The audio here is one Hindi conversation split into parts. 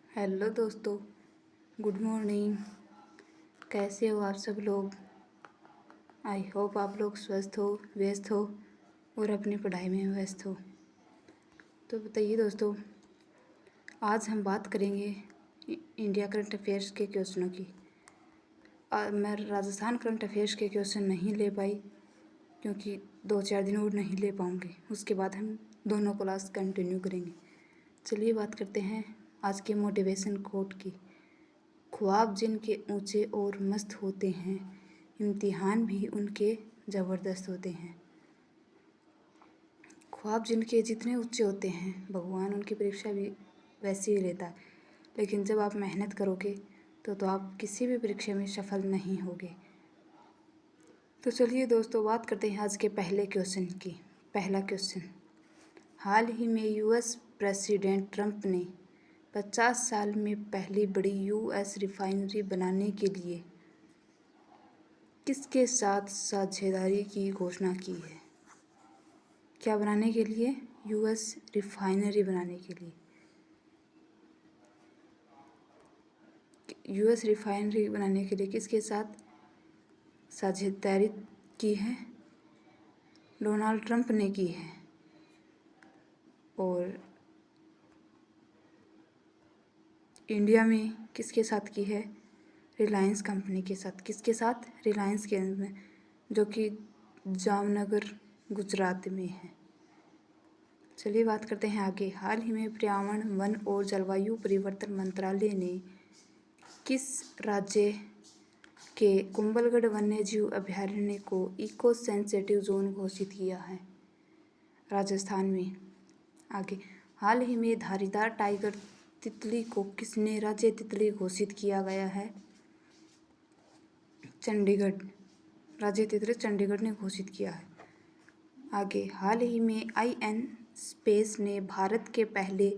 हेलो दोस्तों, गुड मॉर्निंग। कैसे हो आप सब लोग? आई होप आप लोग स्वस्थ हो, व्यस्त हो और अपनी पढ़ाई में व्यस्त हो। तो बताइए दोस्तों, आज हम बात करेंगे इंडिया करंट अफेयर्स के क्वेश्चनों की। मैं राजस्थान करंट अफेयर्स के क्वेश्चन नहीं ले पाई क्योंकि 2-4 दिन और नहीं ले पाऊँगी। उसके बाद हम दोनों क्लास कंटिन्यू करेंगे। चलिए बात करते हैं आज के मोटिवेशन कोट की। ख्वाब जिनके ऊंचे और मस्त होते हैं, इम्तिहान भी उनके ज़बरदस्त होते हैं। ख्वाब जिनके जितने ऊंचे होते हैं, भगवान उनकी परीक्षा भी वैसे ही लेता है। लेकिन जब आप मेहनत करोगे तो आप किसी भी परीक्षा में सफल नहीं होगे। तो चलिए दोस्तों, बात करते हैं आज के पहले क्वेश्चन की। पहला क्वेश्चन, हाल ही में यूएस प्रेसिडेंट ट्रंप ने 50 साल में पहली बड़ी यूएस रिफाइनरी बनाने के लिए किसके साथ साझेदारी की घोषणा की है? क्या बनाने के लिए? यूएस रिफाइनरी बनाने के लिए। यूएस रिफाइनरी बनाने के लिए किसके साथ साझेदारी की है? डोनाल्ड ट्रंप ने की है। और इंडिया में किसके साथ की है? रिलायंस कंपनी के साथ। किसके साथ? रिलायंस के में, जो कि जामनगर गुजरात में है। चलिए बात करते हैं आगे। हाल ही में पर्यावरण, वन और जलवायु परिवर्तन मंत्रालय ने किस राज्य के कुंभलगढ़ वन्यजीव अभयारण्य को इको सेंसिटिव जोन घोषित किया है? राजस्थान में। आगे, हाल ही में धारीदार टाइगर तितली को किसने राज्य तितली घोषित किया गया है? चंडीगढ़। राज्य तितली चंडीगढ़ ने घोषित किया है। आगे, हाल ही में आईएन स्पेस ने भारत के पहले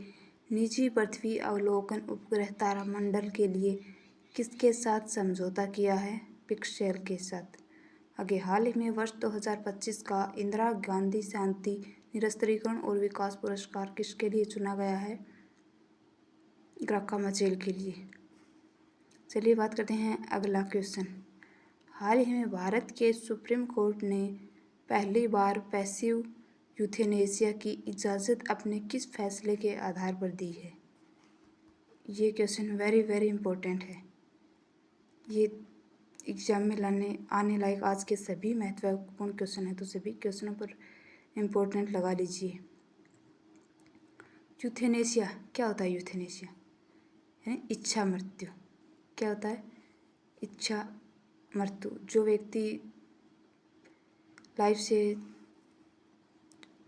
निजी पृथ्वी अवलोकन उपग्रह तारामंडल के लिए किसके साथ समझौता किया है? पिक्सेल के साथ। आगे, हाल ही में वर्ष 2025 का इंदिरा गांधी शांति, निरस्त्रीकरण और विकास पुरस्कार किसके लिए चुना गया है? ग्राका मचेल के लिए। चलिए बात करते हैं अगला क्वेश्चन। हाल ही में भारत के सुप्रीम कोर्ट ने पहली बार पैसिव यूथेनेसिया की इजाज़त अपने किस फैसले के आधार पर दी है? ये क्वेश्चन वेरी वेरी इम्पोर्टेंट है। ये एग्जाम में आने लायक आज के सभी महत्वपूर्ण क्वेश्चन है, तो सभी क्वेश्चनों पर इम्पोर्टेंट लगा लीजिए। यूथेनेसिया क्या होता है? यूथेनेसिया यानी इच्छा मृत्यु। क्या होता है? इच्छा मृत्यु। जो व्यक्ति लाइफ से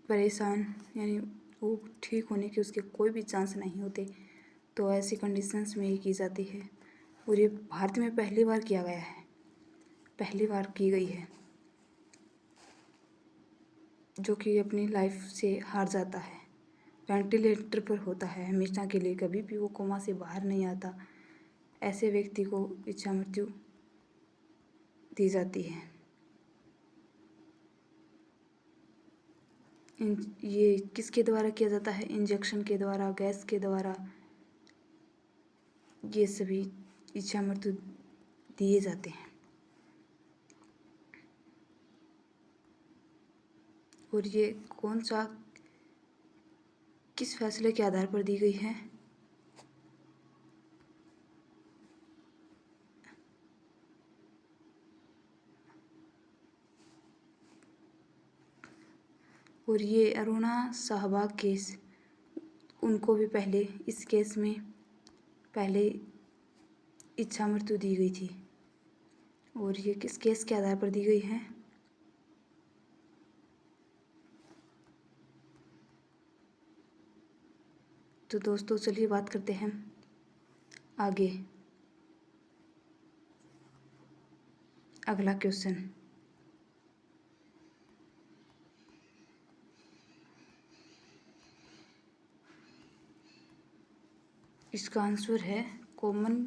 परेशान, यानी वो ठीक होने के उसके कोई भी चांस नहीं होते, तो ऐसी कंडीशंस में ये की जाती है। और ये भारत में पहली बार किया गया है, पहली बार की गई है। जो कि अपनी लाइफ से हार जाता है, वेंटिलेटर पर होता है हमेशा के लिए, कभी भी वो कोमा से बाहर नहीं आता, ऐसे व्यक्ति को इच्छा मृत्यु दी जाती है। ये किसके द्वारा किया जाता है? इंजेक्शन के द्वारा, गैस के द्वारा, ये सभी इच्छा मृत्यु दिए जाते हैं। और ये कौन सा, किस फैसले के आधार पर दी गई है? और ये अरुणा शाहबाग केस, उनको भी पहले इस केस में पहले इच्छा मृत्यु दी गई थी। और ये किस केस के आधार पर दी गई है? तो दोस्तों चलिए बात करते हैं आगे। अगला क्वेश्चन, इसका आंसर है कॉमन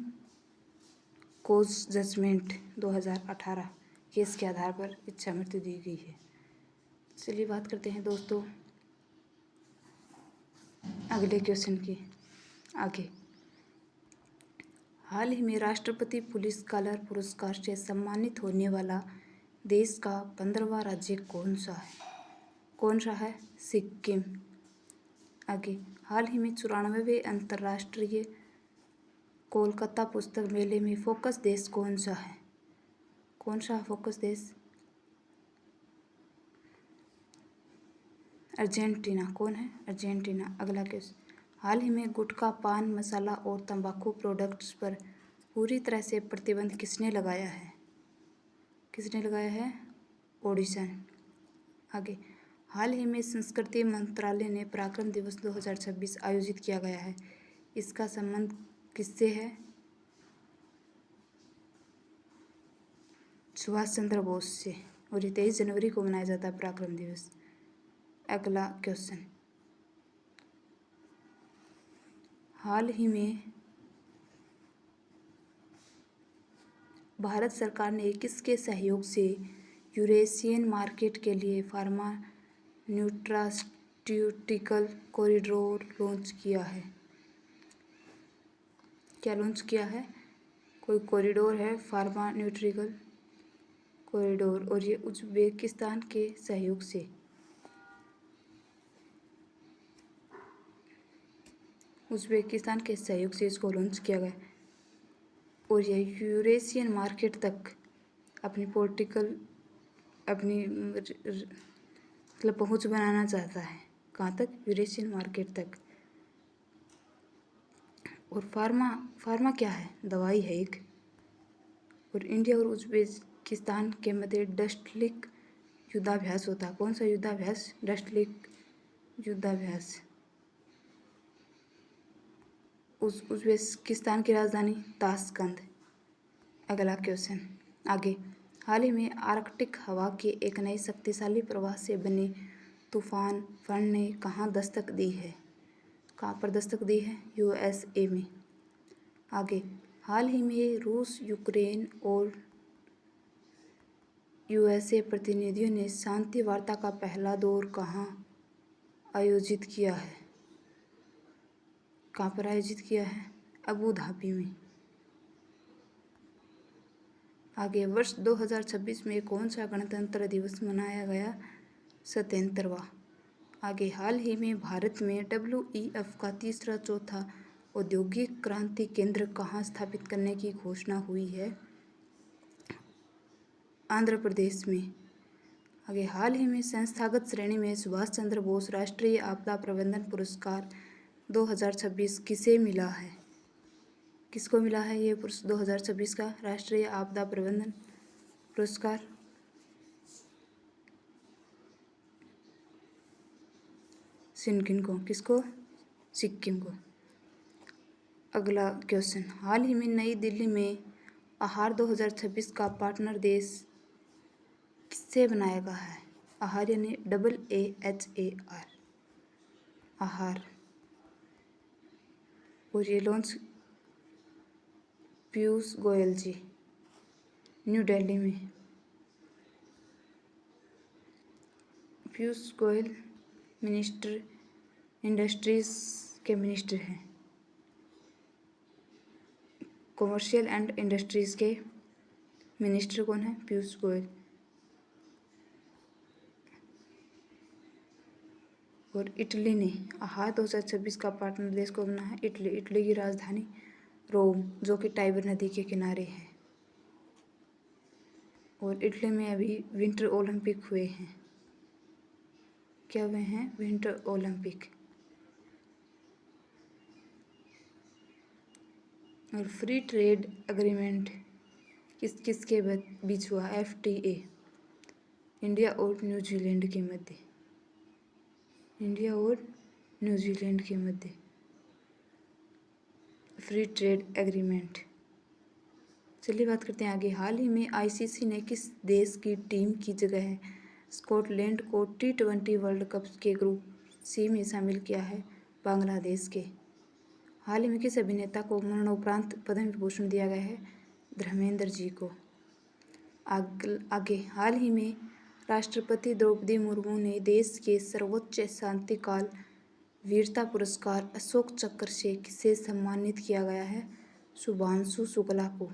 कोज जजमेंट 2018 केस के आधार पर इच्छा मृत्यु दी गई है। चलिए बात करते हैं दोस्तों अगले क्वेश्चन की। आगे, हाल ही में राष्ट्रपति पुलिस कलर पुरस्कार से सम्मानित होने वाला देश का 15वां राज्य कौन सा है? कौन सा है? सिक्किम। आगे, हाल ही में 94वें अंतर्राष्ट्रीय कोलकाता पुस्तक मेले में फोकस देश कौन सा है? कौन सा फोकस देश? अर्जेंटीना। कौन है? अर्जेंटीना। अगला क्वेश्चन, हाल ही में गुटखा, पान मसाला और तंबाकू प्रोडक्ट्स पर पूरी तरह से प्रतिबंध किसने लगाया है? किसने लगाया है? ओडिशा। आगे, हाल ही में संस्कृति मंत्रालय ने पराक्रम दिवस 2026 आयोजित किया गया है। इसका संबंध किससे है? सुभाष चंद्र बोस से। और ये 23 जनवरी को मनाया जाता है पराक्रम दिवस। अगला क्वेश्चन, हाल ही में भारत सरकार ने किसके सहयोग से यूरेशियन मार्केट के लिए फार्मा न्यूट्रास्यूटिकल कॉरिडोर लॉन्च किया है? क्या लॉन्च किया है? कोई कॉरिडोर है, फार्मा न्यूट्रिकल कॉरिडोर, और ये उज्बेकिस्तान के सहयोग से। उज्बेकिस्तान के सहयोग से इसको लॉन्च किया गया और ये यूरेशियन मार्केट तक अपनी मतलब पहुंच बनाना चाहता है। कहाँ तक? यूरेशियन मार्केट तक। और फार्मा क्या है? दवाई है एक। और इंडिया और उज्बेकिस्तान के मध्य डस्टलिक युद्धाभ्यास होता है। कौन सा युद्धाभ्यास? डस्टलिक युद्धाभ्यास। उज्बेकिस्तान की राजधानी ताशकंद। अगला क्वेश्चन, आगे, हाल ही में आर्कटिक हवा के एक नए शक्तिशाली प्रवाह से बने तूफान फन ने कहाँ दस्तक दी है? कहाँ पर दस्तक दी है? USA में। आगे, हाल ही में रूस, यूक्रेन और USA प्रतिनिधियों ने शांति वार्ता का पहला दौर कहाँ आयोजित किया है? कहाँ पर आयोजित किया है? अबू धाबी में। आगे, वर्ष 2026 में कौन सा गणतंत्र दिवस मनाया गया? 77वां। आगे, हाल ही में भारत में WEF का तीसरा चौथा औद्योगिक क्रांति केंद्र कहाँ स्थापित करने की घोषणा हुई है? आंध्र प्रदेश में। आगे, हाल ही में संस्थागत श्रेणी में सुभाष चंद्र बोस राष्ट्रीय आपदा प्रबंधन पुरस्कार 2026 किसे मिला है? किसको मिला है ये 2026 का राष्ट्रीय आपदा प्रबंधन पुरस्कार? सिक्किम को। किसको? सिक्किम को। अगला क्वेश्चन, हाल ही में नई दिल्ली में आहार 2026 का पार्टनर देश किससे बनाया गया है? आहार यानी AAHAR, आहार। और ये लॉन्च पीयूष गोयल जी, न्यू दिल्ली में। पीयूष गोयल मिनिस्टर इंडस्ट्रीज के मिनिस्टर हैं। कॉमर्शियल एंड इंडस्ट्रीज के मिनिस्टर कौन है? पीयूष गोयल। और इटली ने आहार 2026 का पार्टनर देश को बना है इटली। इटली की राजधानी रोम, जो कि टाइबर नदी के किनारे है। और इटली में अभी विंटर ओलंपिक हुए हैं। क्या हुए हैं? Winter Olympic. और फ्री ट्रेड एग्रीमेंट किस किस के बीच हुआ? FTA, इंडिया और न्यूजीलैंड के मध्य। इंडिया और न्यूजीलैंड के मध्य फ्री ट्रेड एग्रीमेंट। चलिए बात करते हैं आगे, हाल ही में ICC ने किस देश की टीम की जगह स्कॉटलैंड को T20 वर्ल्ड कप के ग्रुप C में शामिल किया है? बांग्लादेश के। हाल ही में किस अभिनेता को मरणोपरांत पद्म विभूषण दिया गया है? धर्मेंद्र जी को। आगे, हाल ही में राष्ट्रपति द्रौपदी मुर्मू ने देश के सर्वोच्च शांतिकाल वीरता पुरस्कार अशोक चक्र से किसे सम्मानित किया गया है? शुभांशु शुक्ला को।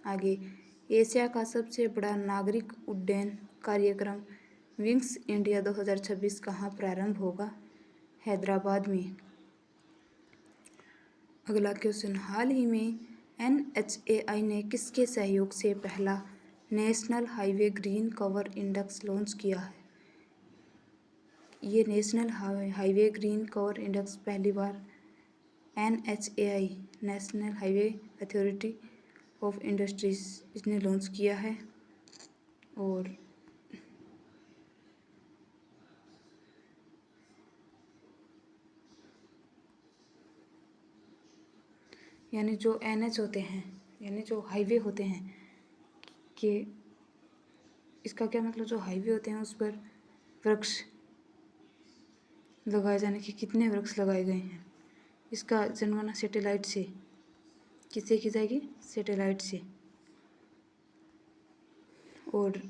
आगे, एशिया का सबसे बड़ा नागरिक उड्डयन कार्यक्रम विंग्स इंडिया 2026 कहाँ प्रारंभ होगा? हैदराबाद में। अगला क्वेश्चन, हाल ही में NHAI ने किसके सहयोग से पहला national highway green cover index launch किया है? ये national highway green cover index पहली बार NHAI national highway authority of industries इसने लॉन्च किया है। और यानी जो NH होते हैं, यानी जो हाईवे होते हैं कि इसका क्या मतलब, जो हाईवे होते हैं उस पर वृक्ष लगाए जाने के कितने वृक्ष लगाए गए हैं, इसका जनगणना सैटेलाइट से किससे की जाएगी? सैटेलाइट से। और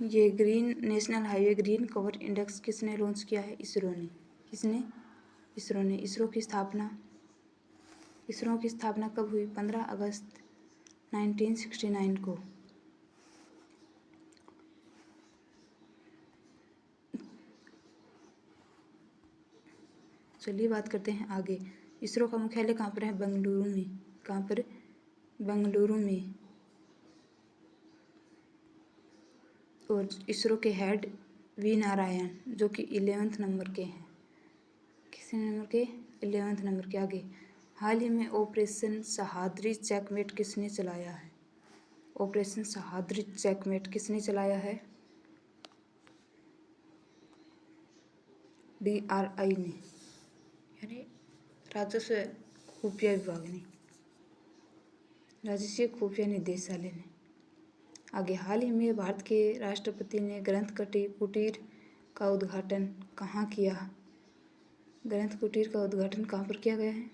ये national highway green cover index किसने लॉन्च किया है? इसरो ने। किसने? इसरो ने। इसरो की स्थापना कब हुई? 15 अगस्त 1969 को। चलिए बात करते हैं आगे। इसरो का मुख्यालय कहाँ पर है? बेंगलुरु में। कहाँ पर? बेंगलुरु में। और इसरो के हेड वी नारायण, जो कि 11वें नंबर के हैं। किस नंबर के? 11वें नंबर के। आगे, हाल ही में ऑपरेशन सहाद्री चेकमेट किसने चलाया है? ऑपरेशन सहाद्री चेकमेट किसने चलाया है? DRI ने, यानी राजस्व खुफिया विभाग ने, राजस्व खुफिया निदेशालय ने। आगे, हाल ही में भारत के राष्ट्रपति ने ग्रंथ कुटीर का उद्घाटन कहाँ किया? ग्रंथ कुटीर का उद्घाटन कहाँ पर किया गया है?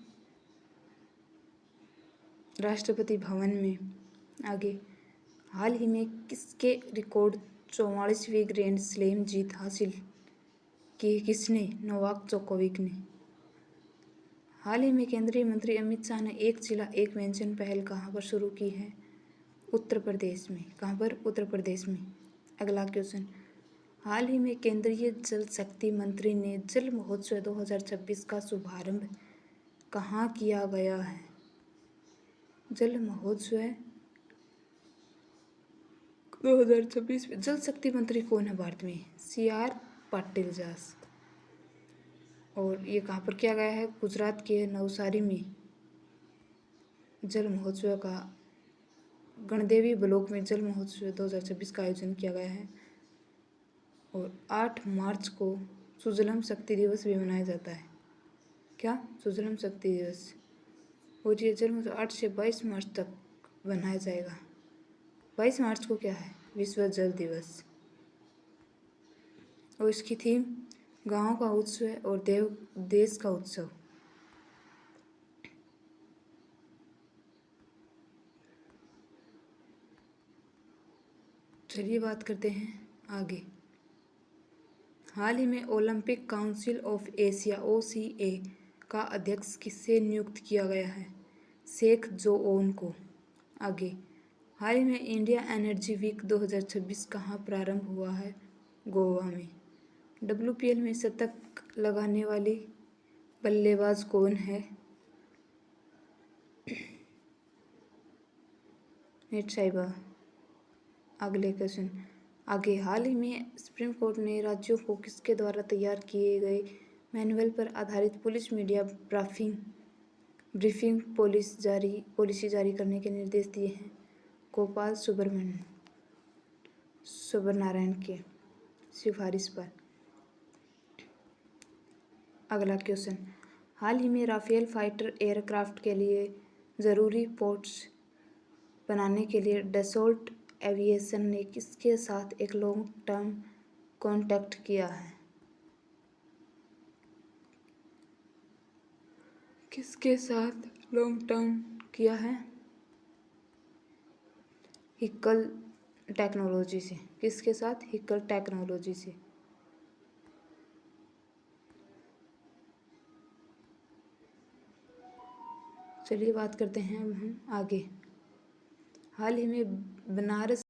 राष्ट्रपति भवन में। आगे, हाल ही में किसके रिकॉर्ड 44वीं ग्रैंड स्लैम जीत हासिल की? किसने? नोवाक जोकोविक ने। हाल ही में केंद्रीय मंत्री अमित शाह ने एक जिला एक व्यंजन पहल कहाँ पर शुरू की है? उत्तर प्रदेश में। कहाँ पर? उत्तर प्रदेश में। अगला क्वेश्चन, हाल ही में केंद्रीय जल शक्ति मंत्री ने जल महोत्सव 2026 का शुभारंभ कहाँ किया गया है? जल महोत्सव 2026 में जल शक्ति मंत्री कौन है भारत में? CR पाटिल जास। और ये कहाँ पर किया गया है? गुजरात के नवसारी में जल महोत्सव का, गणदेवी ब्लॉक में जल महोत्सव 2026 का आयोजन किया गया है। और 8 मार्च को सुजलम शक्ति दिवस भी मनाया जाता है। क्या? सुजलम शक्ति दिवस। और ये जल महोत्सव 8 से 22 मार्च तक मनाया जाएगा। 22 मार्च को क्या है? विश्व जल दिवस। और इसकी थीम गाँव का उत्सव और देश का उत्सव। चलिए बात करते हैं आगे। हाल ही में Olympic council of Asia OCA का अध्यक्ष किससे नियुक्त किया गया है? शेख जोओन को। आगे, हाल ही में इंडिया एनर्जी वीक 2026 कहाँ प्रारंभ हुआ है? गोवा में। WPL में शतक लगाने वाली बल्लेबाज कौन है? नेट साहिबा। अगले क्वेश्चन, आगे, हाल ही में सुप्रीम कोर्ट ने राज्यों को किसके द्वारा तैयार किए गए मैनुअल पर आधारित पुलिस मीडिया ब्रीफिंग पॉलिसी जारी करने के निर्देश दिए हैं? गोपाल सुब्रनारायण के सिफारिश पर। अगला क्वेश्चन, हाल ही में राफेल फाइटर एयरक्राफ्ट के लिए ज़रूरी पोर्ट्स बनाने के लिए डसोल्ट एविएशन ने किसके साथ एक लॉन्ग टर्म कॉन्ट्रैक्ट किया है? किसके साथ लॉन्ग टर्म किया है? हिकल टेक्नोलॉजी से। किसके साथ? हिकल टेक्नोलॉजी से। चलिए बात करते हैं अब हम आगे। हाल ही में बनारस